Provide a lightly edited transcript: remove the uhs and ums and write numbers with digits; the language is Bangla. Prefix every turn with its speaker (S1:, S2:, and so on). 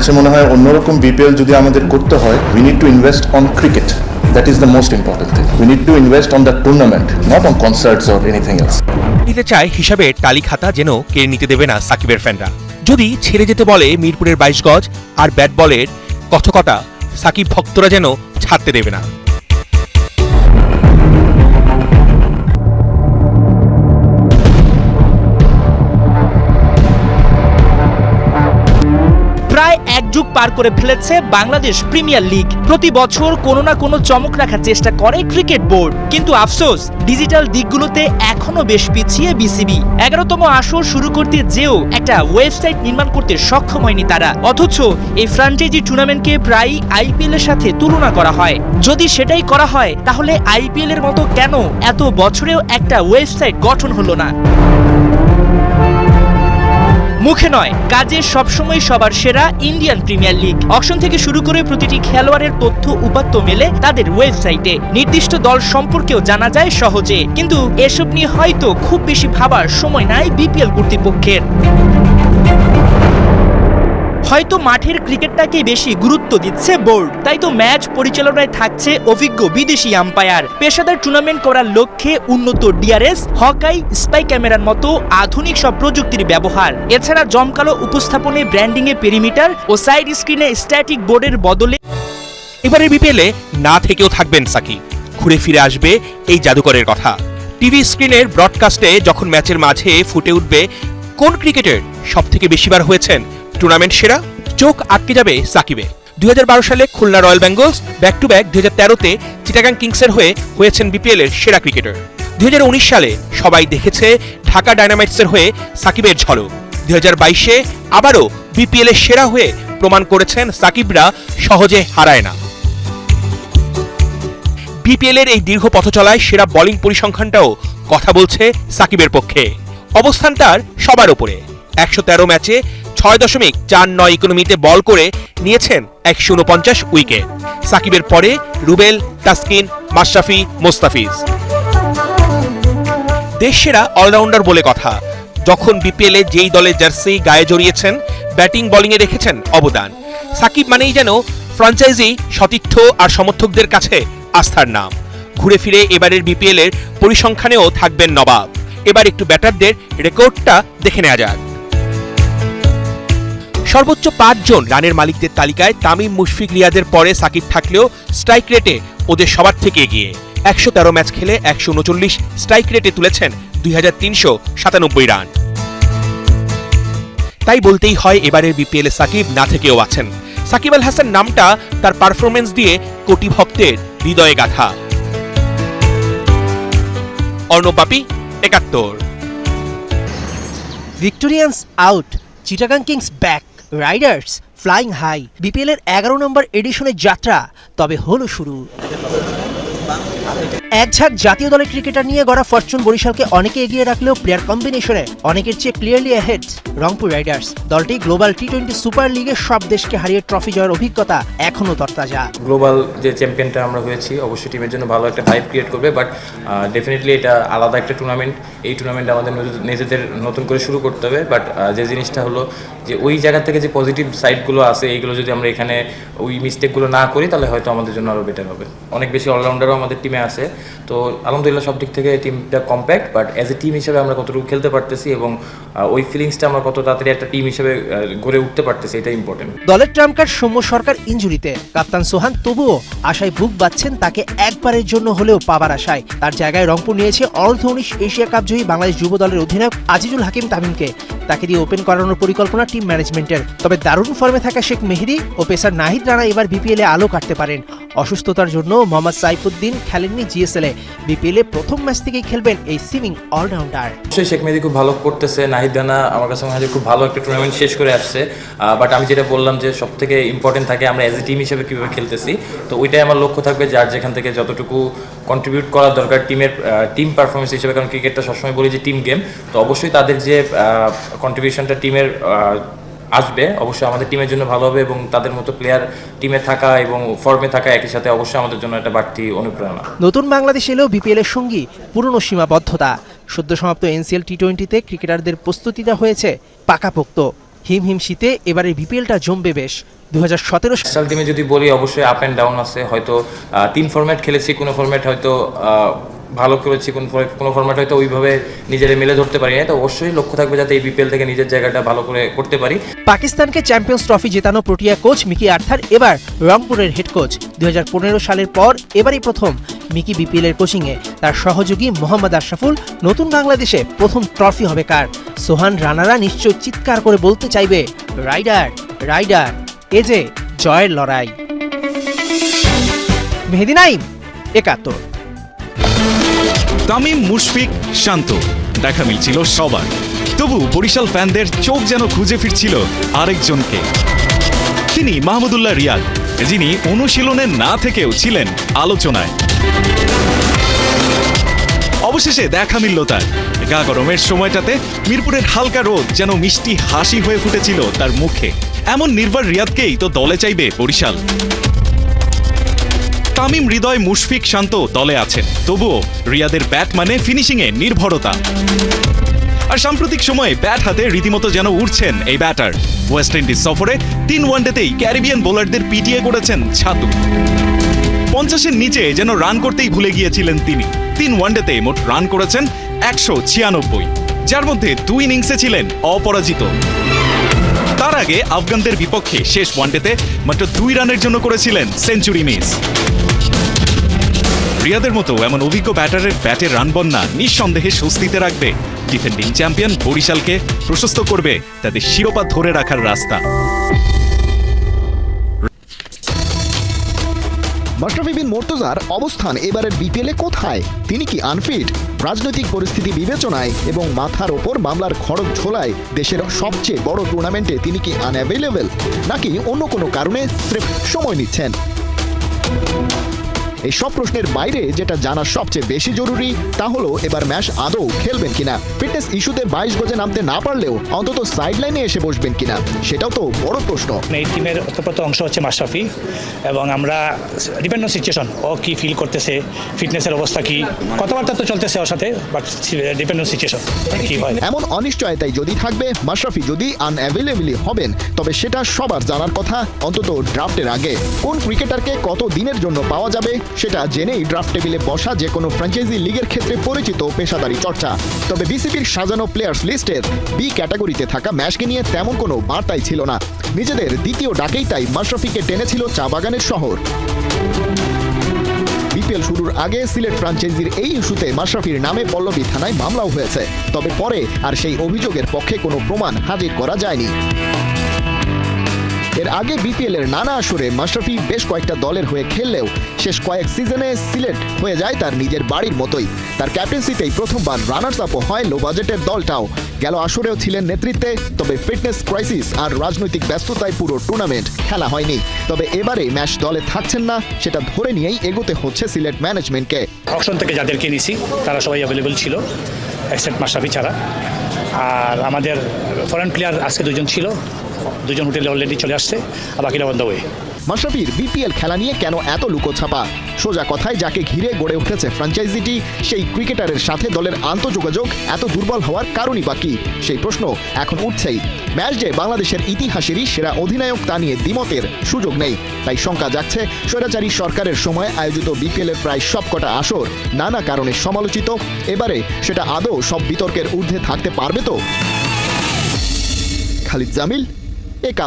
S1: কাছে মনে হয় অন্যরকম বিপিএল যদি আমাদের করতে হয়, we need to invest on cricket. That is the most important thing. We need to invest on the tournament, not on concerts or anything else.
S2: নিতে চায় হিসাবে টালি খাতা যেন কেড়ে নিতে দেবে না সাকিবের ফ্যানরা। যদি ছেড়ে যেতে বলে মিরপুরের 22 গজ আর ব্যাট বলের কথকতা, সাকিব ভক্তরা যেন ছাড়তে দেবে না।
S3: প্রায় এক যুগ পার করে ফেলেছে বাংলাদেশ প্রিমিয়ার লিগ। প্রতি বছর কোনো না কোনো চমক রাখার চেষ্টা করে ক্রিকেট বোর্ড, কিন্তু আফসোস ডিজিটাল দিকগুলোতে এখনো বেশ পিছিয়ে বিসিবি। 11তম আসর শুরু করতে যেও একটা ওয়েবসাইট নির্মাণ করতে সক্ষম হয়নি তারা, অথচ এই ফ্র্যাঞ্চাইজি টুর্নামেন্টকে প্রায়ই আইপিএল এর সাথে তুলনা করা হয়। যদি সেটাই করা হয় তাহলে আইপিএল এর মতো কেন এত বছরেও একটা ওয়েবসাইট গঠন হলো না? মুখে নয়, কাজে সবসময় সবার সেরা ইন্ডিয়ান প্রিমিয়ার লিগ। অকশন থেকে শুরু করে প্রতিটি খেলোয়াড়ের তথ্য উপাত্ত মেলে তাদের ওয়েবসাইটে। নির্দিষ্ট দল সম্পর্কেও জানা যায় সহজে, কিন্তু এসব নিয়ে হয়তো খুব বেশি ভাবার সময় নাই বিপিএল কর্তৃপক্ষের। হয়তো মাঠের ক্রিকেটটাকে বেশি গুরুত্ব দিচ্ছে বোর্ড, তাই তো ম্যাচ পরিচালনায় থাকছে অভিজ্ঞ বিদেশি আম্পায়ার। পেশাদার টুর্নামেন্ট করার লক্ষ্যে উন্নত ডিআরএস, হকাই, স্পাই ক্যামেরার মতো আধুনিক সব প্রযুক্তির ব্যবহার। এছাড়া জমকালো উপস্থাপনে, ব্র্যান্ডিং এ পেরিমিটার ও সাইড স্ক্রিনে স্ট্যাটিক বোর্ডের বদলে
S2: এবারে বিপিএলে না থেকেও থাকবেন সাকিব। ঘুরে ফিরে আসবে এই জাদুকরের কথা। টিভি স্ক্রিনের ব্রডকাস্টে যখন ম্যাচের মাঝে ফুটে উঠবে কোন ক্রিকেটার সবথেকে বেশিবার হয়েছেন টুর্নামেন্ট সেরা, চোখ আটকে যাবে সাকিবে। 2012 সালে Khulna royal Bengals, back to back 2013-তে চিটাগাং কিংসের হয়েছেন বিপিএল এর সেরা ক্রিকেটার। 2019 সালে সবাই দেখেছে ঢাকা ডায়নামাইটসের হয়ে সাকিবের ঝলক। 2022-এ আবারও বিপিএল এর সেরা হয়ে প্রমাণ করেছেন সাকিবরা সহজে হারায় না। বিপিএল এর এই দীর্ঘ পথ চলায় সেরা বোলিং পরিসংখ্যানটাও কথা বলছে সাকিবের পক্ষে। অবস্থান তার সবার উপরে। 113 ম্যাচে 6.49 ইকোনমিতে বল করে নিয়েছেন 149 উইকেট। সাকিবের পরে রুবেল, তাসকিন, মাশরাফি, মোস্তাফিজ। দেশসেরা অলরাউন্ডার বলে কথা। যখন বিপিএলে যেই দলের জার্সি গায়ে জড়িয়েছেন, ব্যাটিং বোলিংয়ে রেখেছেন অবদান। সাকিব মানেই যেন ফ্র্যাঞ্চাইজি, সতীর্থ আর সমর্থকদের কাছে আস্থার নাম। ঘুরে ফিরে এবারের বিপিএল এর পরিসংখ্যানেও থাকবেন নবাব। এবার একটু ব্যাটারদের রেকর্ডটা দেখে নেওয়া যাক। সর্বোচ্চ 5 জন রানের মালিকদের তালিকায় তামিম, মুশফিক, রিয়াদের পরে সাকিব থাকলেও স্ট্রাইক রেটে ওদের সবার থেকে এগিয়ে। 113 ম্যাচ খেলে 139 স্ট্রাইক রেটে তুলেছেন 2397 রান। তাই বলতেই হয় এবারের বিপিএল এ সাকিব না থেকেও আছেন। সাকিব আল হাসান নামটা তার পারফরমেন্স দিয়ে কোটি ভক্তের হৃদয়ে গাথা। Arnab Bapi, 71।
S3: Victorians out, Chittagong kings back, riders flying high. BPL এর 11 নম্বর এডিশনের যাত্রা তবে হলো শুরু। এক ঝাঁক জাতীয় দলের ক্রিকেটার নিয়ে গড়া ফরচুন বরিশালকে অনেকে এগিয়ে রাখলেও প্লেয়ার কম্বিনেশনে অনেকের চেয়ে ক্লিয়ারলি অ্যাহেড রংপুর রাইডার্স। দলটি গ্লোবাল টি20 সুপার লিগে সব দেশকে হারিয়ে ট্রফি জয়ের অভিজ্ঞতা এখনো তরতাজা।
S4: গ্লোবাল যে চ্যাম্পিয়নটা আমরা হয়েছি অবশ্যই টিমের জন্য ভালো একটা ভাইব ক্রিয়েট করবে, বাট ডেফিনেটলি এটা আলাদা একটা টুর্নামেন্ট। এই টুর্নামেন্ট আমাদের নিজেদের নতুন করে শুরু করতে হবে, বাট যে জিনিসটা হলো যে ওই জায়গা থেকে যে পজিটিভ সাইডগুলো আছে এইগুলো যদি আমরা এখানে ওই মিস্টেকগুলো না করি তাহলে হয়তো আমাদের জন্য আরও বেটার হবে। অনেক বেশি অলরাউন্ডারও আমাদের টিমে আছে, তো আলহামদুলিল্লাহ সব দিক থেকে টিমটা compact, but as a team হিসেবে আমরা কতটুকু খেলতে পারতেছি এবং ওই ফিলিংসটা আমরা কত তাড়াতাড়ি একটা টিম হিসেবে গড়ে উঠতে পারতেছি, এটা ইম্পর্টেন্ট।
S3: দলের ট্রাম্পকার সৌম্য সরকার ইনজুরিতে, কাপ্তান সোহান তবুও আশায় বুক বাঁধছেন তাকে একবারের জন্য হলেও পাবার আশায়। তার জায়গায় রংপুর নিয়েছে অনূর্ধ্ব 19 এশিয়া কাপ জয়ী বাংলাদেশ যুব দলের অধিনায়ক আজিজুল হাকিম তামিমকে। তাকে দিয়ে ওপেন করানোর পরিকল্পনা টিম ম্যানেজমেন্টের। তবে দারুণ ফর্মে থাকা শেখ মেহেদী ও পেসার নাহিদ রানা এবার বিপিএলে আলো কাটতে পারেন। অসুস্থতার জন্য মোহাম্মদ সাইফুদ্দিন খেলেননি জিএসএল এ। বিপিএলে প্রথম ম্যাচ থেকেই খেলবেন এই সিমিং অলরাউন্ডার।
S4: অবশ্যই শেখ মেহেদী খুব ভালো করতেছে, নাহিদ রানা আমার কাছে মনে হয় খুব ভালো একটা টুর্নামেন্ট শেষ করে আসছে। বাট আমি যেটা বললাম যে সব থেকে ইম্পর্টেন্ট থাকে আমরা অ্যাজ এ টিম হিসেবে কীভাবে খেলতেছি, তো ওইটাই আমার লক্ষ্য থাকবে যার যেখান থেকে যতটুকু কন্ট্রিবিউট করার দরকার টিমের টিম পারফরমেন্স হিসেবে, কারণ ক্রিকেটটা সবসময় বলি যে টিম গেম, তো অবশ্যই তাদের যে কন্ট্রিবিউশনটা টিমের আসবে অবশ্যই আমাদের টিমের জন্য ভালো হবে এবং তাদের মতো প্লেয়ার টিমে থাকা এবং ফর্মে থাকা একই সাথে অবশ্যই আমাদের জন্য একটা বাড়তি অনুপ্রেরণা।
S3: নতুন বাংলাদেশ এলেও বিপিএল এর সঙ্গী পুরনো সীমাবদ্ধতা। সদ্য সমাপ্ত এনসিএল টি20-তে ক্রিকেটারদের প্রস্তুতিটা হয়েছে পাকাপোক্ত। হিমহিম শীতে এবারে বিপিএলটা জমবে বেশ। 2017
S4: ন্যাশনাল টিমে যদি বলি অবশ্যই আপ অ্যান্ড ডাউন আছে, হয়তো 3 ফরম্যাট খেলেছি, কোনো ফরম্যাট হয়তো ভালো করেছি, কোনো ফরম্যাট হয়তো ওইভাবে নিজেরা মেলে ধরতে পারি না। তো অবশ্যই লক্ষ্য থাকবে যাতে এই বিপিএল থেকে নিজের জায়গাটা ভালো করে করতে পারি।
S3: পাকিস্তানকে চ্যাম্পিয়ন্স ট্রফি জেতানো প্রোটিয়া কোচ মিকি আর্থার এবার রংপুরের হেড কোচ। 2015 সালের পর এবারই প্রথম মিকি বিপিএলের কোচিংয়ে। তার সহযোগী মোহাম্মদ আশরাফুল। নতুন বাংলাদেশে প্রথম ট্রফি হবে কার? সোহান রানারা নিশ্চয় চিৎকার করে বলতে চাইবে, রাইডার রাইডার, এ যে জয়ের লড়াই। মেহেদী নাইম, 71।
S5: তামিম, মুশফিক, শান্ত, দেখা মিলছিল সবার। তবু বরিশাল ফ্যানদের চোখ যেন খুঁজে ফিরছিল আরেকজনকে। তিনি মাহমুদুল্লাহ রিয়াদ, যিনি অনুশীলনে না থেকেও ছিলেন আলোচনায়। অবশেষে দেখা মিলল তার। গা গরমের সময়টাতে মিরপুরের হালকা রোদ যেন মিষ্টি হাসি হয়ে ফুটেছিল তার মুখে। এমন নির্ভর রিয়াদকেই তো দলে চাইবে বরিশাল। তামিম, হৃদয়, মুশফিক, শান্ত দলে আছেন, তবুও রিয়াদের ব্যাট মানে ফিনিশিংয়ে নির্ভরতা। আর সাম্প্রতিক সময়ে ব্যাট হাতে রীতিমতো যেন উঠছেন এই ব্যাটার। ওয়েস্ট ইন্ডিজ সফরে 3 ওয়ানডেতেই ক্যারিবিয়ান বোলারদের পিটিয়ে করেছেন ছাতু। 50-এর নিচে যেন রান করতেই ভুলে গিয়েছিলেন তিনি। 3 ওয়ানডেতে মোট রান করেছেন 196, যার মধ্যে 2 ইনিংসে ছিলেন অপরাজিত। তার আগে আফগানদের বিপক্ষে শেষ ওয়ানডেতে মাত্র 2 রানের জন্য করেছিলেন সেঞ্চুরি মিস। রিয়াদের মতো এমন অভিজ্ঞ ব্যাটারের ব্যাটে রান বন্যা নিঃসন্দেহে স্বস্তিতে রাখবে ডিফেন্ডিং চ্যাম্পিয়ন বরিশালকে, প্রশস্ত করবে তাদের শিরোপা ধরে রাখার রাস্তা।
S6: মাশরাফি বিন মুর্তজার অবস্থান এবারের বিপিএলে কোথায়? তিনি কি আনফিট? রাজনৈতিক পরিস্থিতি বিবেচনায় এবং মাথার ওপর মামলার খড়গ ঝোলায় দেশের সবচেয়ে বড় টুর্নামেন্টে তিনি কি আনঅ্যাভেলেবল, নাকি অন্য কোনো কারণে স্রেফ সময় নিচ্ছেন? এই সব প্রশ্নের বাইরে যেটা জানা সবচেয়ে বেশি জরুরি তা হলো এবার ম্যাচ আদৌ খেলবেন কিনা। ফিটনেস ইস্যুতে 22 গজে নামতে না পারলেও অন্তত সাইডলাইনে এসে বসবেন কিনা, সেটাও তো বড় প্রশ্ন।
S7: এই টিমের অতপ্রত অংশ হচ্ছে মাশরাফি, এবং আমরা ডিপেন্ড অন সিচুয়েশন, ও কি ফিল করতেছে, ফিটনেসের অবস্থা কি, কথাবার্তা তো চলতেছে ওর সাথে, বাট ডিপেন্ড অন সিচুয়েশন কি হয়।
S6: এমন অনিশ্চয়তাই যদি থাকবে, মাশরাফি যদি আনঅ্যাভেলেবলি হবেন, তবে সেটা সবার জানার কথা অন্তত ড্রাফটের আগে। কোন ক্রিকেটারকে কত দিনের জন্য পাওয়া যাবে সেটা জেনেই ড্রাফট টেবিলে বসা যে কোনো ফ্র্যাঞ্চাইজি লিগের ক্ষেত্রে পরিচিত পেশাদারি চর্চা। তবে বিসিবির সাজানো প্লেয়ার্স লিস্টের বি ক্যাটাগরিতে থাকা ম্যাচকে নিয়ে তেমন কোনো বার্তাই ছিল না। নিজেদের দ্বিতীয় ডাকেই তাই মাশরাফিকে টেনেছিল চা বাগানের শহর। বিপিএল শুরুর আগে সিলেট ফ্র্যাঞ্চাইজির এই ইস্যুতে মাশরাফির নামে পল্লবী থানায় মামলাও হয়েছে, তবে পরে আর সেই অভিযোগের পক্ষে কোনো প্রমাণ হাজির করা যায়নি। এর আগে বিপিএল এর নানা আসরে মাশরাফি বেশ কয়েকটা দলের হয়ে খেললেও শেষ কয়েক সিজনে সিলেট হয়ে যায় তার নিজের বাড়ির মতোই। তার ক্যাপ্টেন্সিতেই প্রথমবার রানার্স আপও হয় লো বাজেটের দলটাও। গেল আসরেও ছিলেন নেতৃত্বে, তবে ফিটনেস ক্রাইসিস আর রাজনৈতিক ব্যস্ততায় পুরো টুর্নামেন্ট খেলা হয়নি। তবে এবারে ম্যাচ দলে থাকছেন না, সেটা ধরে নিয়েই এগোতে হচ্ছে সিলেট ম্যানেজমেন্টকে।
S7: অকশন থেকে যাদেরকে নিয়েছি তারা সবাই অ্যাভেলেবল ছিল, এক্সেপ্ট মাশরাফি ছাড়া। আর আমাদের ফরেন প্লেয়ার আজকে 2জন ছিল, 2জন হোটেলে অলরেডি চলে আসছে, আর বাকিরা অন দ্য ওয়ে।
S6: মাশরাফির বিপিএল খেলা নিয়ে কেন এত লুকোছাপা? সোজা কথায় যাকে ঘিরে গড়ে উঠেছে ফ্র্যাঞ্চাইজিটি, সেই ক্রিকেটারের সাথে দলের আন্তঃযোগাযোগ এত দুর্বল হওয়ার কারণই বা কি? সেই প্রশ্ন এখন উঠছেই। ম্যাচ যে বাংলাদেশের ইতিহাসেরই সেরা অধিনায়ক তা নিয়ে দ্বিমতের সুযোগ নেই। তাই শঙ্কা জাগছে স্বৈরাচারী সরকারের সময় আয়োজিত বিপিএলের প্রায় সবকটা আসর নানা কারণে সমালোচিত। এবারে সেটা আদৌ সব বিতর্কের ঊর্ধ্বে থাকতে পারবে তো? খালিদ জামিল, 71।